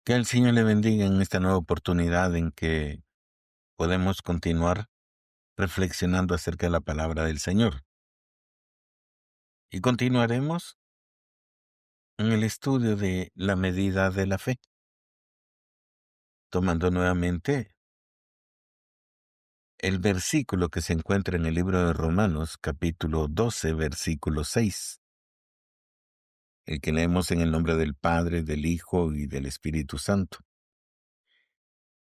Que el Señor le bendiga en esta nueva oportunidad en que podemos continuar reflexionando acerca de la palabra del Señor. Y continuaremos en el estudio de la medida de la fe, tomando nuevamente el versículo que se encuentra en el libro de Romanos, capítulo 12, versículo 6, el que leemos en el nombre del Padre, del Hijo y del Espíritu Santo.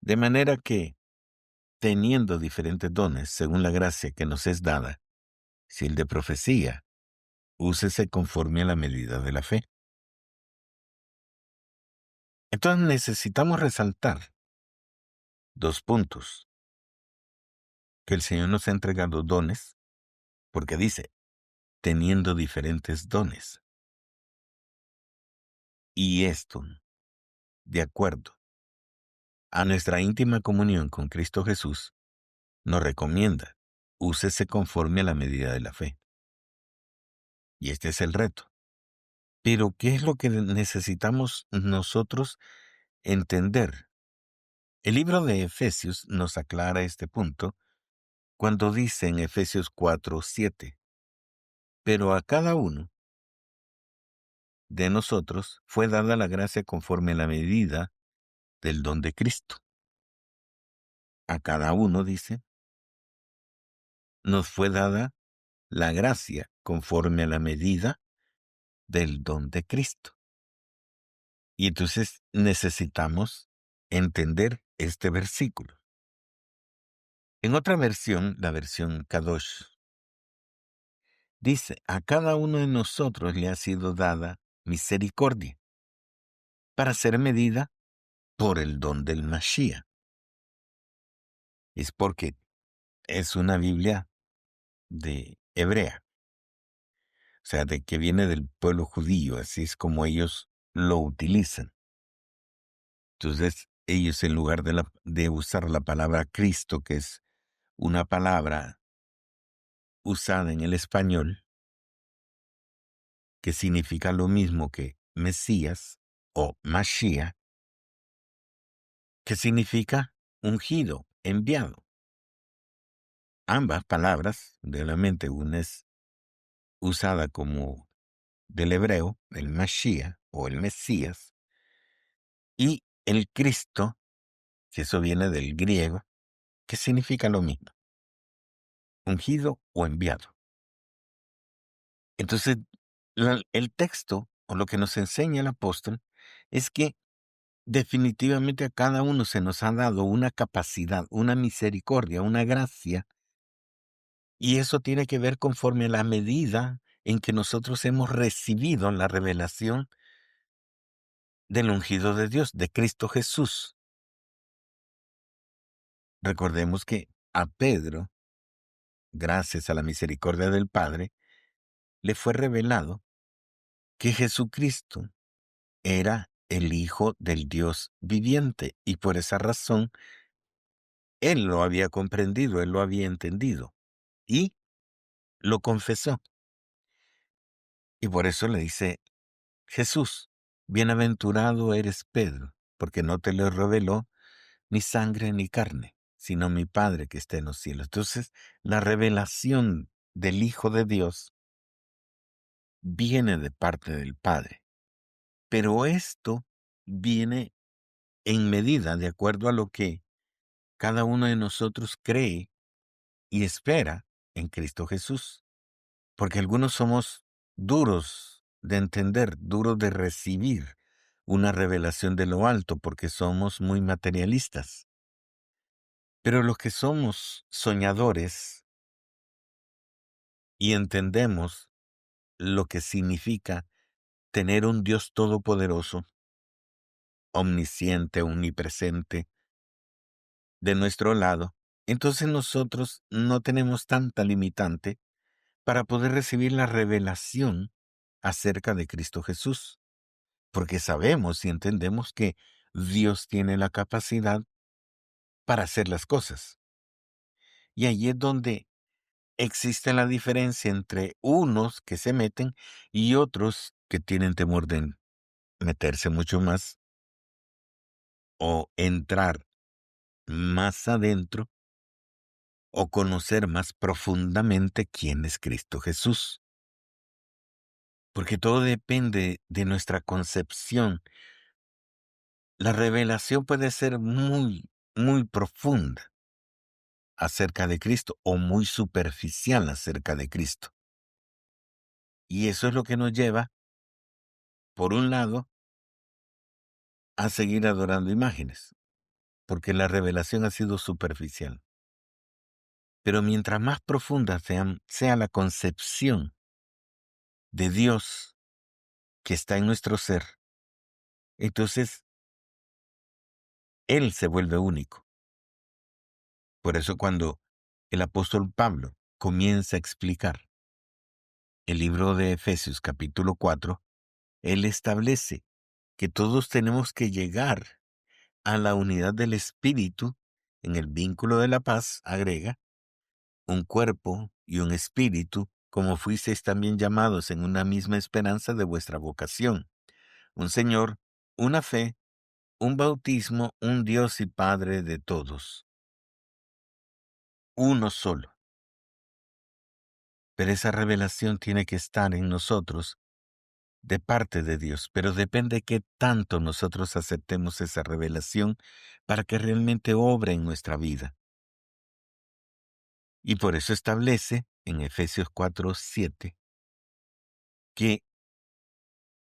De manera que, teniendo diferentes dones según la gracia que nos es dada, si el de profecía, úsese conforme a la medida de la fe. Entonces necesitamos resaltar dos puntos: que el Señor nos ha entregado dones, porque dice, teniendo diferentes dones. Y esto, de acuerdo a nuestra íntima comunión con Cristo Jesús, nos recomienda, úsese conforme a la medida de la fe. Y este es el reto. Pero, ¿qué es lo que necesitamos nosotros entender? El libro de Efesios nos aclara este punto cuando dice en Efesios 4:7, pero a cada uno de nosotros fue dada la gracia conforme a la medida del don de Cristo. A cada uno, dice, nos fue dada la gracia conforme a la medida del don de Cristo. Y entonces necesitamos entender este versículo. En otra versión, la versión Kadosh, dice, a cada uno de nosotros le ha sido dada misericordia para ser medida por el don del Mashiach. Es porque es una Biblia de hebrea, o sea, de que viene del pueblo judío, así es como ellos lo utilizan. Entonces, ellos en lugar de usar la palabra Cristo, que es una palabra usada en el español, que significa lo mismo que Mesías o Mashiach, que significa ungido, enviado. Ambas palabras, realmente una es usada como del hebreo, el Mashiach o el Mesías, y el Cristo, que eso viene del griego, que significa lo mismo, ungido o enviado. Entonces, el texto, o lo que nos enseña el apóstol, es que definitivamente a cada uno se nos ha dado una capacidad, una misericordia, una gracia, y eso tiene que ver conforme a la medida en que nosotros hemos recibido la revelación del ungido de Dios, de Cristo Jesús. Recordemos que a Pedro, gracias a la misericordia del Padre, le fue revelado que Jesucristo era el Hijo del Dios viviente, y por esa razón él lo había comprendido, él lo había entendido, y lo confesó. Y por eso le dice Jesús, bienaventurado eres Pedro, porque no te lo reveló ni sangre ni carne, sino mi Padre que está en los cielos. Entonces, la revelación del Hijo de Dios viene de parte del Padre, pero esto viene en medida de acuerdo a lo que cada uno de nosotros cree y espera en Cristo Jesús, porque algunos somos duros de entender, duros de recibir una revelación de lo alto, porque somos muy materialistas. Pero los que somos soñadores y entendemos lo que significa tener un Dios todopoderoso, omnisciente, omnipresente, de nuestro lado, entonces nosotros no tenemos tanta limitante para poder recibir la revelación acerca de Cristo Jesús, porque sabemos y entendemos que Dios tiene la capacidad para hacer las cosas. Y allí es donde existe la diferencia entre unos que se meten y otros que tienen temor de meterse mucho más, o entrar más adentro o conocer más profundamente quién es Cristo Jesús. Porque todo depende de nuestra concepción. La revelación puede ser muy, muy profunda acerca de Cristo o muy superficial acerca de Cristo. Y eso es lo que nos lleva, por un lado, a seguir adorando imágenes, porque la revelación ha sido superficial. Pero mientras más profunda sea la concepción de Dios que está en nuestro ser, entonces Él se vuelve único. Por eso cuando el apóstol Pablo comienza a explicar el libro de Efesios capítulo 4, él establece que todos tenemos que llegar a la unidad del Espíritu. En el vínculo de la paz, agrega, un cuerpo y un espíritu, como fuisteis también llamados en una misma esperanza de vuestra vocación, un Señor, una fe, un bautismo, un Dios y Padre de todos, uno solo. Pero esa revelación tiene que estar en nosotros de parte de Dios, pero depende qué tanto nosotros aceptemos esa revelación para que realmente obre en nuestra vida. Y por eso establece en Efesios 4:7 que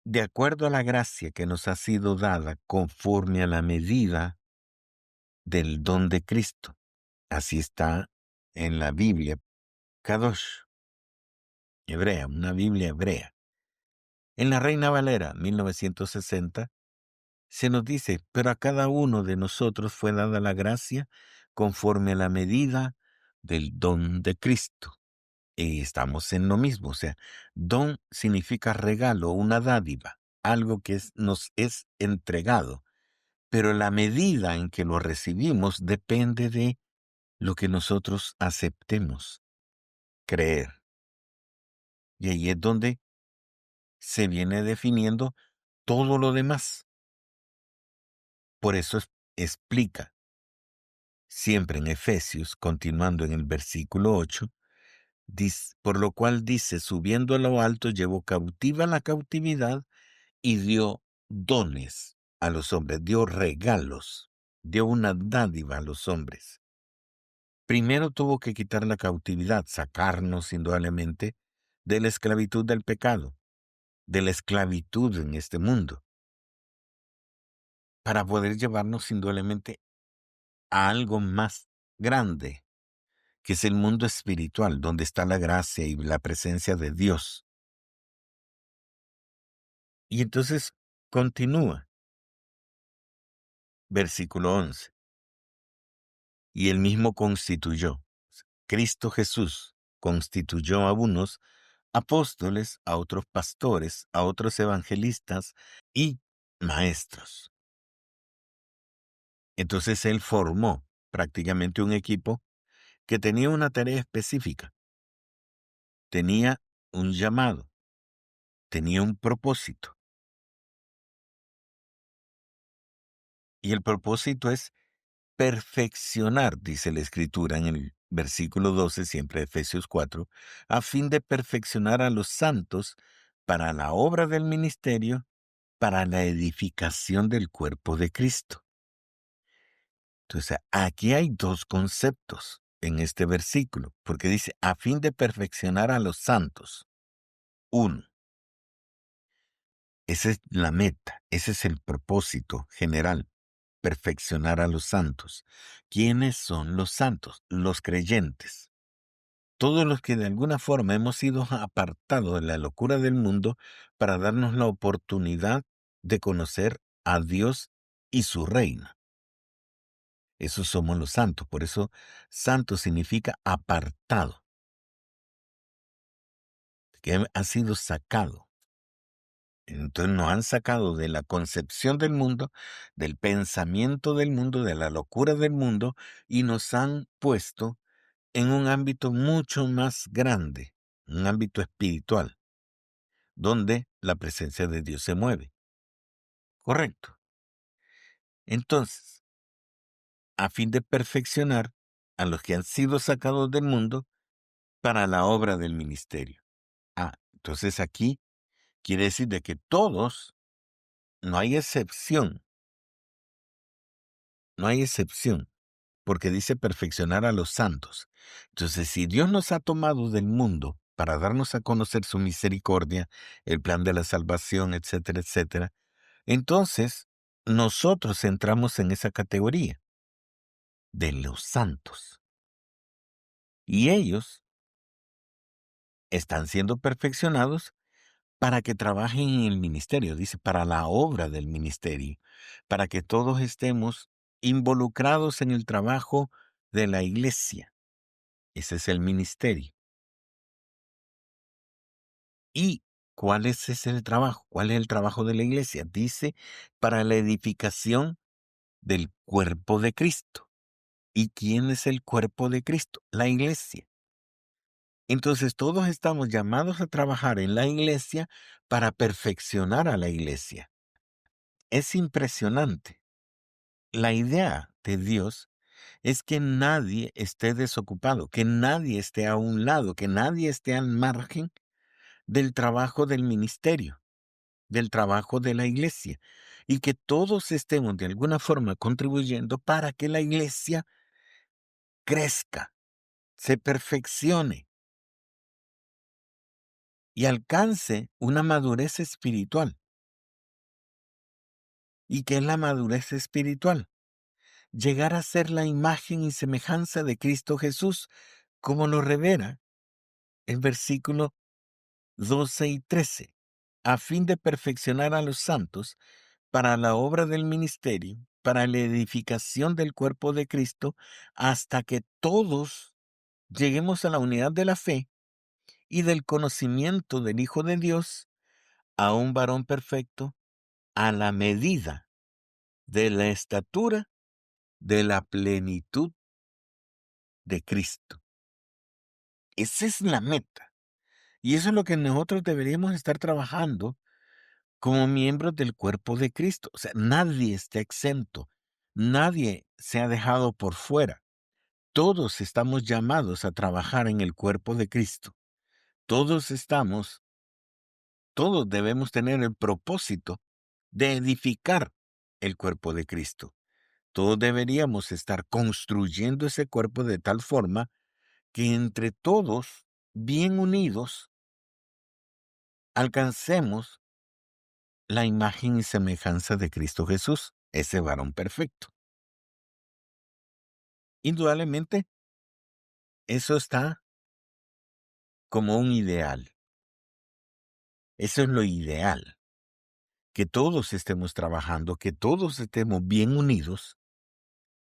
de acuerdo a la gracia que nos ha sido dada conforme a la medida del don de Cristo. Así está en la Biblia Kadosh, hebrea, una Biblia hebrea. En la Reina Valera 1960 se nos dice, pero a cada uno de nosotros fue dada la gracia conforme a la medida del don de Cristo. Y estamos en lo mismo, o sea, don significa regalo, una dádiva, algo que nos es entregado, pero la medida en que lo recibimos depende de lo que nosotros aceptemos, creer. Y ahí es donde se viene definiendo todo lo demás. Por eso explica siempre en Efesios, continuando en el versículo 8, por lo cual dice, subiendo a lo alto, llevó cautiva la cautividad y dio dones a los hombres, dio regalos, dio una dádiva a los hombres. Primero tuvo que quitar la cautividad, sacarnos indudablemente de la esclavitud del pecado, de la esclavitud en este mundo, para poder llevarnos indudablemente a algo más grande, que es el mundo espiritual, donde está la gracia y la presencia de Dios. Y entonces continúa, versículo 11, y él mismo constituyó, Cristo Jesús constituyó a unos apóstoles, a otros pastores, a otros evangelistas y maestros. Entonces él formó prácticamente un equipo que tenía una tarea específica, tenía un llamado, tenía un propósito. Y el propósito es perfeccionar, dice la Escritura en el versículo 12, siempre de Efesios 4, a fin de perfeccionar a los santos para la obra del ministerio, para la edificación del cuerpo de Cristo. Entonces, aquí hay dos conceptos en este versículo, porque dice, a fin de perfeccionar a los santos. Uno, esa es la meta, ese es el propósito general, perfeccionar a los santos. ¿Quiénes son los santos? Los creyentes. Todos los que de alguna forma hemos sido apartados de la locura del mundo para darnos la oportunidad de conocer a Dios y su reino. Esos somos los santos. Por eso, santo significa apartado, que ha sido sacado. Entonces nos han sacado de la concepción del mundo, del pensamiento del mundo, de la locura del mundo, y nos han puesto en un ámbito mucho más grande, un ámbito espiritual, donde la presencia de Dios se mueve. Correcto. Entonces, a fin de perfeccionar a los que han sido sacados del mundo para la obra del ministerio. Entonces aquí quiere decir de que todos, no hay excepción, no hay excepción, porque dice perfeccionar a los santos. Entonces, si Dios nos ha tomado del mundo para darnos a conocer su misericordia, el plan de la salvación, etcétera, etcétera, entonces nosotros entramos en esa categoría de los santos. Y ellos están siendo perfeccionados para que trabajen en el ministerio, dice, para la obra del ministerio, para que todos estemos involucrados en el trabajo de la iglesia. Ese es el ministerio. ¿Y cuál es ese trabajo? ¿Cuál es el trabajo de la iglesia? Dice, para la edificación del cuerpo de Cristo. ¿Y quién es el cuerpo de Cristo? La iglesia. Entonces todos estamos llamados a trabajar en la iglesia para perfeccionar a la iglesia. Es impresionante. La idea de Dios es que nadie esté desocupado, que nadie esté a un lado, que nadie esté al margen del trabajo del ministerio, del trabajo de la iglesia, y que todos estemos de alguna forma contribuyendo para que la iglesia crezca, se perfeccione y alcance una madurez espiritual. ¿Y qué es la madurez espiritual? Llegar a ser la imagen y semejanza de Cristo Jesús, como lo revela el versículo 12 y 13, a fin de perfeccionar a los santos para la obra del ministerio, para la edificación del cuerpo de Cristo, hasta que todos lleguemos a la unidad de la fe y del conocimiento del Hijo de Dios, a un varón perfecto, a la medida de la estatura de la plenitud de Cristo. Esa es la meta. Y eso es lo que nosotros deberíamos estar trabajando como miembros del cuerpo de Cristo. O sea, nadie está exento. Nadie se ha dejado por fuera. Todos estamos llamados a trabajar en el cuerpo de Cristo. Todos debemos tener el propósito de edificar el cuerpo de Cristo. Todos deberíamos estar construyendo ese cuerpo de tal forma que entre todos, bien unidos, alcancemos la imagen y semejanza de Cristo Jesús, ese varón perfecto. Indudablemente, eso está como un ideal. Eso es lo ideal, que todos estemos trabajando, que todos estemos bien unidos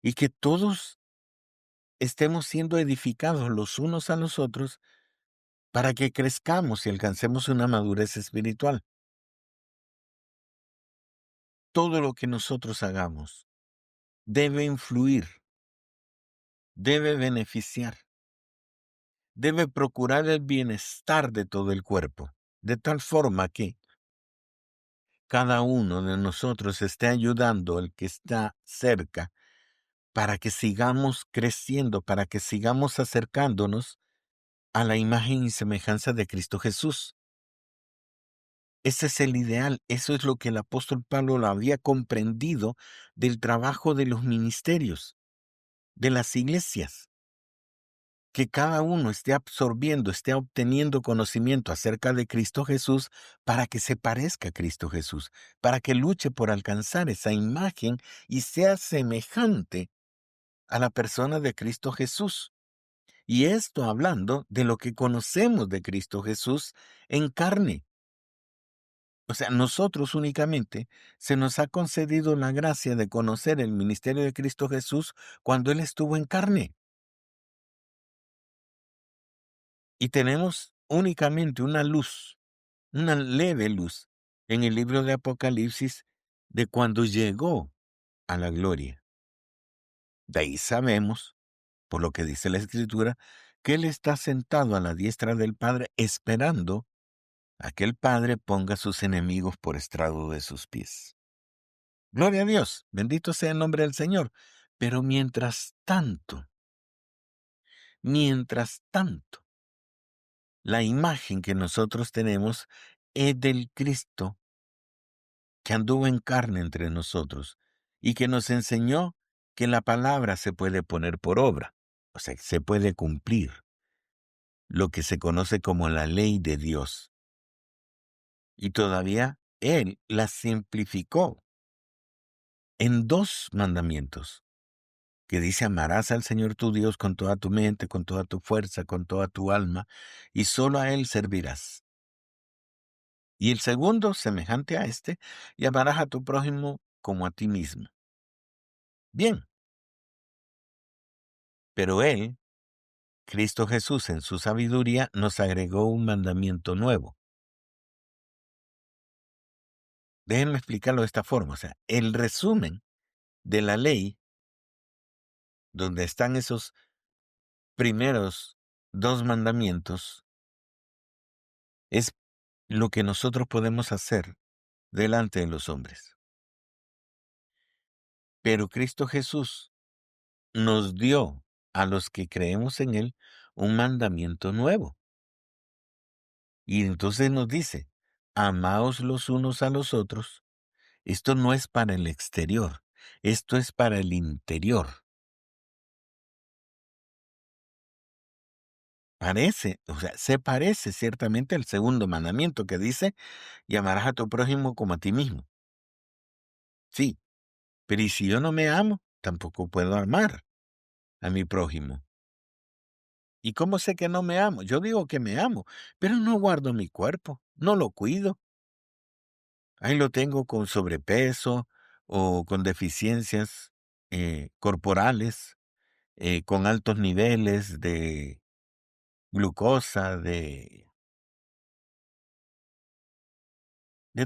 y que todos estemos siendo edificados los unos a los otros para que crezcamos y alcancemos una madurez espiritual. Todo lo que nosotros hagamos debe influir, debe beneficiar, debe procurar el bienestar de todo el cuerpo, de tal forma que cada uno de nosotros esté ayudando al que está cerca para que sigamos creciendo, para que sigamos acercándonos a la imagen y semejanza de Cristo Jesús. Ese es el ideal, eso es lo que el apóstol Pablo lo había comprendido del trabajo de los ministerios, de las iglesias. Que cada uno esté absorbiendo, esté obteniendo conocimiento acerca de Cristo Jesús para que se parezca a Cristo Jesús, para que luche por alcanzar esa imagen y sea semejante a la persona de Cristo Jesús. Y esto hablando de lo que conocemos de Cristo Jesús en carne. O sea, nosotros únicamente se nos ha concedido la gracia de conocer el ministerio de Cristo Jesús cuando Él estuvo en carne. Y tenemos únicamente una luz, una leve luz, en el libro de Apocalipsis de cuando llegó a la gloria. De ahí sabemos, por lo que dice la Escritura, que Él está sentado a la diestra del Padre esperando a que el Padre ponga sus enemigos por estrado de sus pies. Gloria a Dios, bendito sea el nombre del Señor. Pero mientras tanto, la imagen que nosotros tenemos es del Cristo que anduvo en carne entre nosotros y que nos enseñó que la palabra se puede poner por obra, o sea, se puede cumplir, lo que se conoce como la ley de Dios. Y todavía Él la simplificó en 2 mandamientos, que dice: amarás al Señor tu Dios con toda tu mente, con toda tu fuerza, con toda tu alma, y solo a Él servirás. Y el segundo, semejante a este: y amarás a tu prójimo como a ti mismo. Bien, pero Él, Cristo Jesús, en su sabiduría, nos agregó un mandamiento nuevo. Déjenme explicarlo de esta forma. O sea, el resumen de la ley, donde están esos primeros 2 mandamientos, es lo que nosotros podemos hacer delante de los hombres. Pero Cristo Jesús nos dio a los que creemos en Él un mandamiento nuevo. Y entonces nos dice: amaos los unos a los otros. Esto no es para el exterior, esto es para el interior. Se parece ciertamente al segundo mandamiento que dice: y amarás a tu prójimo como a ti mismo. Sí, pero ¿y si yo no me amo? Tampoco puedo amar a mi prójimo. ¿Y cómo sé que no me amo? Yo digo que me amo, pero no guardo mi cuerpo, no lo cuido. Ahí lo tengo con sobrepeso o con deficiencias corporales, con altos niveles de glucosa, de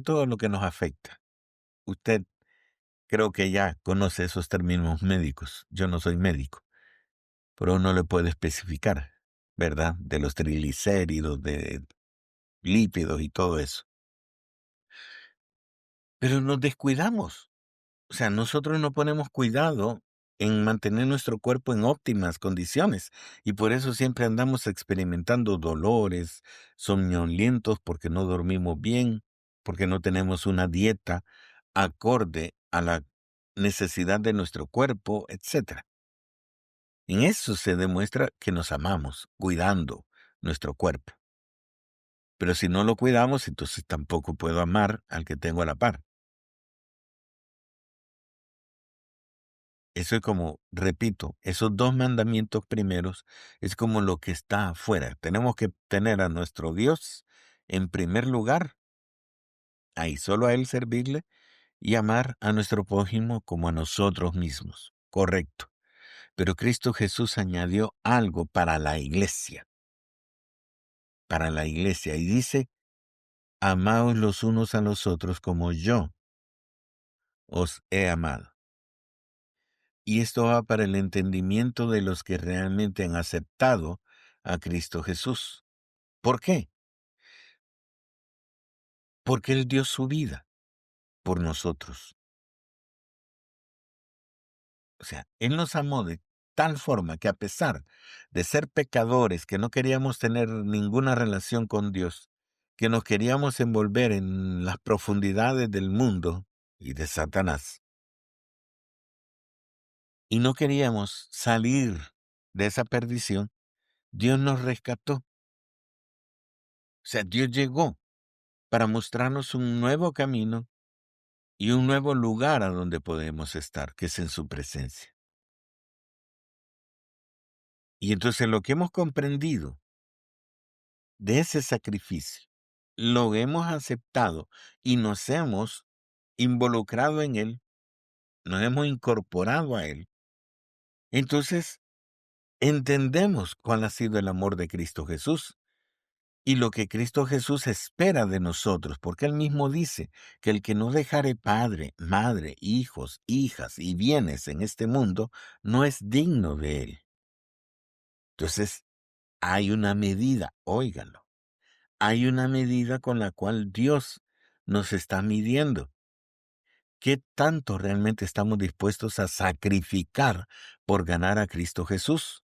todo lo que nos afecta. Usted creo que ya conoce esos términos médicos. Yo no soy médico, pero uno le puede especificar, ¿verdad? De los triglicéridos, de lípidos y todo eso. Pero nos descuidamos. O sea, nosotros no ponemos cuidado en mantener nuestro cuerpo en óptimas condiciones y por eso siempre andamos experimentando dolores, somnolientos porque no dormimos bien, porque no tenemos una dieta acorde a la necesidad de nuestro cuerpo, etcétera. En eso se demuestra que nos amamos, cuidando nuestro cuerpo. Pero si no lo cuidamos, entonces tampoco puedo amar al que tengo a la par. Eso es como, repito, esos 2 mandamientos primeros es como lo que está afuera. Tenemos que tener a nuestro Dios en primer lugar, ahí solo a Él servirle y amar a nuestro prójimo como a nosotros mismos. Correcto. Pero Cristo Jesús añadió algo para la iglesia, y dice: amaos los unos a los otros como yo os he amado. Y esto va para el entendimiento de los que realmente han aceptado a Cristo Jesús. ¿Por qué? Porque Él dio su vida por nosotros. O sea, Él nos amó de tal forma que, a pesar de ser pecadores, que no queríamos tener ninguna relación con Dios, que nos queríamos envolver en las profundidades del mundo y de Satanás, y no queríamos salir de esa perdición, Dios nos rescató. O sea, Dios llegó para mostrarnos un nuevo camino y un nuevo lugar a donde podemos estar, que es en su presencia. Y entonces lo que hemos comprendido de ese sacrificio, lo hemos aceptado y nos hemos involucrado en él, nos hemos incorporado a él. Entonces entendemos cuál ha sido el amor de Cristo Jesús y lo que Cristo Jesús espera de nosotros, porque Él mismo dice que el que no dejare padre, madre, hijos, hijas y bienes en este mundo, no es digno de Él. Entonces, hay una medida, óiganlo, hay una medida con la cual Dios nos está midiendo. ¿Qué tanto realmente estamos dispuestos a sacrificar por ganar a Cristo Jesús?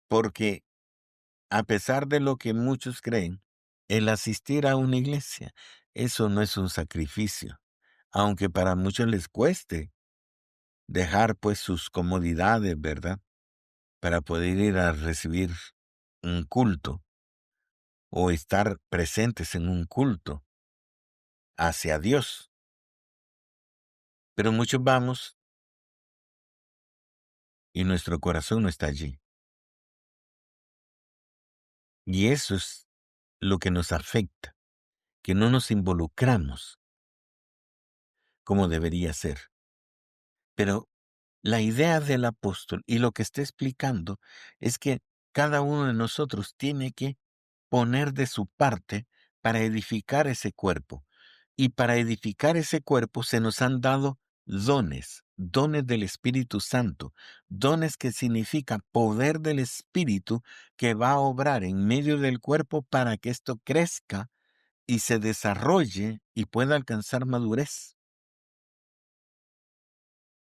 Porque a pesar de lo que muchos creen, el asistir a una iglesia, eso no es un sacrificio, aunque para muchos les cueste dejar pues sus comodidades, ¿verdad? Para poder ir a recibir un culto o estar presentes en un culto hacia Dios. Pero muchos vamos y nuestro corazón no está allí. Y eso es lo que nos afecta, que no nos involucramos como debería ser. Pero la idea del apóstol y lo que está explicando es que cada uno de nosotros tiene que poner de su parte para edificar ese cuerpo. Y para edificar ese cuerpo se nos han dado dones, dones del Espíritu Santo, dones que significa poder del Espíritu que va a obrar en medio del cuerpo para que esto crezca y se desarrolle y pueda alcanzar madurez.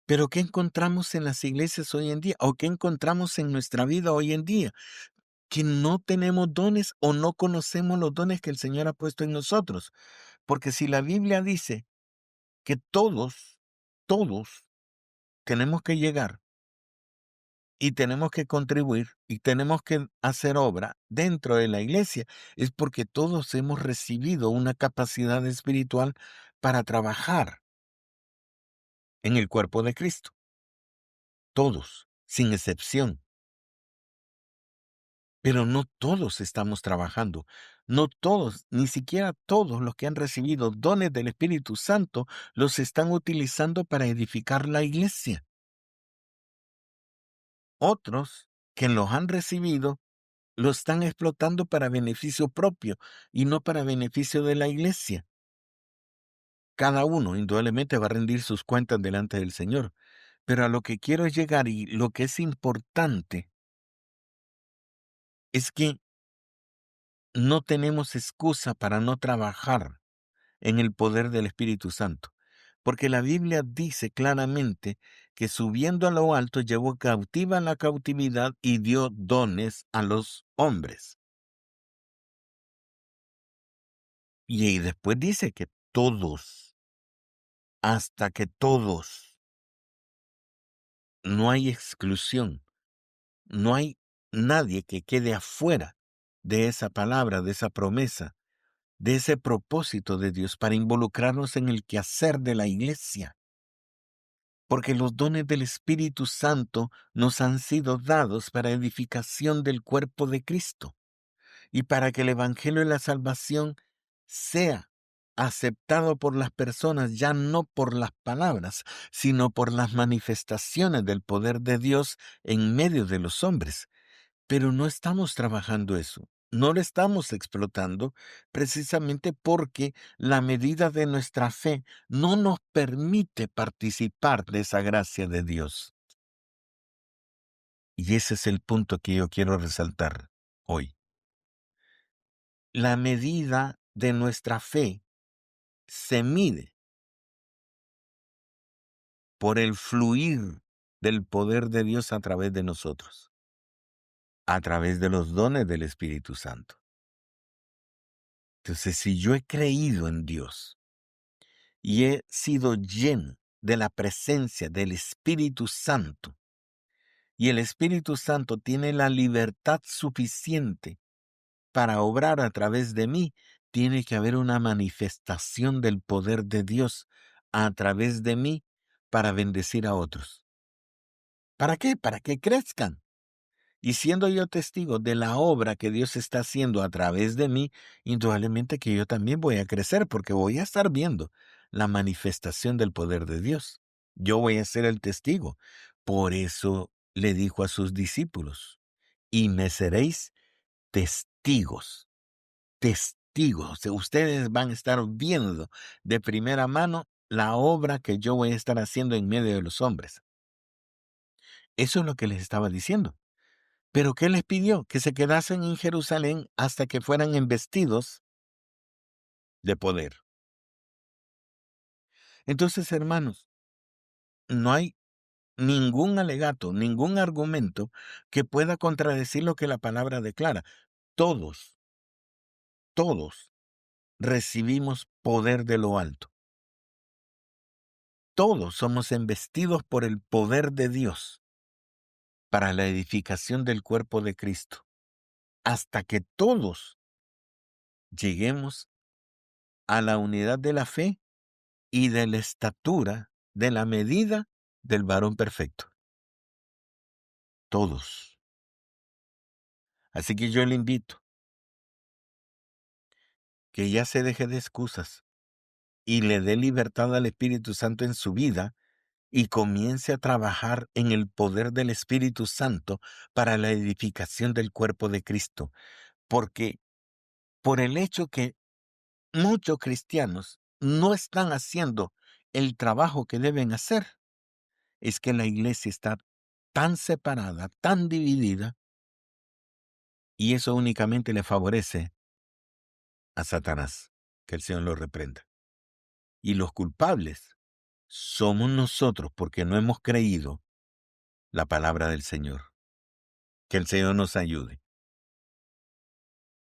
Pero ¿qué encontramos en las iglesias hoy en día? ¿O qué encontramos en nuestra vida hoy en día? Que no tenemos dones o no conocemos los dones que el Señor ha puesto en nosotros. Porque si la Biblia dice que todos tenemos que llegar y tenemos que contribuir y tenemos que hacer obra dentro de la iglesia, es porque todos hemos recibido una capacidad espiritual para trabajar en el cuerpo de Cristo. Todos, sin excepción. Pero no todos estamos trabajando. No todos, ni siquiera todos los que han recibido dones del Espíritu Santo los están utilizando para edificar la iglesia. Otros que los han recibido lo están explotando para beneficio propio y no para beneficio de la iglesia. Cada uno indudablemente va a rendir sus cuentas delante del Señor. Pero a lo que quiero llegar y lo que es importante es que no tenemos excusa para no trabajar en el poder del Espíritu Santo. Porque la Biblia dice claramente que subiendo a lo alto llevó cautiva la cautividad y dio dones a los hombres. Y después dice que todos, hasta que todos, no hay exclusión, no hay nadie que quede afuera de esa palabra, de esa promesa, de ese propósito de Dios para involucrarnos en el quehacer de la iglesia. Porque los dones del Espíritu Santo nos han sido dados para edificación del cuerpo de Cristo y para que el Evangelio de la salvación sea aceptado por las personas, ya no por las palabras, sino por las manifestaciones del poder de Dios en medio de los hombres. Pero no estamos trabajando eso, no lo estamos explotando, precisamente porque la medida de nuestra fe no nos permite participar de esa gracia de Dios. Y ese es el punto que yo quiero resaltar hoy. La medida de nuestra fe se mide por el fluir del poder de Dios a través de nosotros, a través de los dones del Espíritu Santo. Entonces, si yo he creído en Dios, y he sido lleno de la presencia del Espíritu Santo. Y el Espíritu Santo tiene la libertad suficiente para obrar a través de mí. Tiene que haber una manifestación del poder de Dios a través de mí para bendecir a otros. ¿Para qué? Para que crezcan. Y siendo yo testigo de la obra que Dios está haciendo a través de mí, indudablemente que yo también voy a crecer porque voy a estar viendo la manifestación del poder de Dios. Yo voy a ser el testigo. Por eso le dijo a sus discípulos, y me seréis testigos, testigos. O sea, ustedes van a estar viendo de primera mano la obra que yo voy a estar haciendo en medio de los hombres. Eso es lo que les estaba diciendo. ¿Pero qué les pidió? Que se quedasen en Jerusalén hasta que fueran embestidos de poder. Entonces, hermanos, no hay ningún alegato, ningún argumento que pueda contradecir lo que la palabra declara. Todos, todos recibimos poder de lo alto. Todos somos embestidos por el poder de Dios para la edificación del cuerpo de Cristo, hasta que todos lleguemos a la unidad de la fe y de la estatura, de la medida del varón perfecto. Todos. Así que yo le invito que ya se deje de excusas y le dé libertad al Espíritu Santo en su vida y comience a trabajar en el poder del Espíritu Santo para la edificación del cuerpo de Cristo. Porque por el hecho que muchos cristianos no están haciendo el trabajo que deben hacer, es que la iglesia está tan separada, tan dividida, y eso únicamente le favorece a Satanás. Que el Señor lo reprenda. Y los culpables somos nosotros porque no hemos creído la palabra del Señor. Que el Señor nos ayude.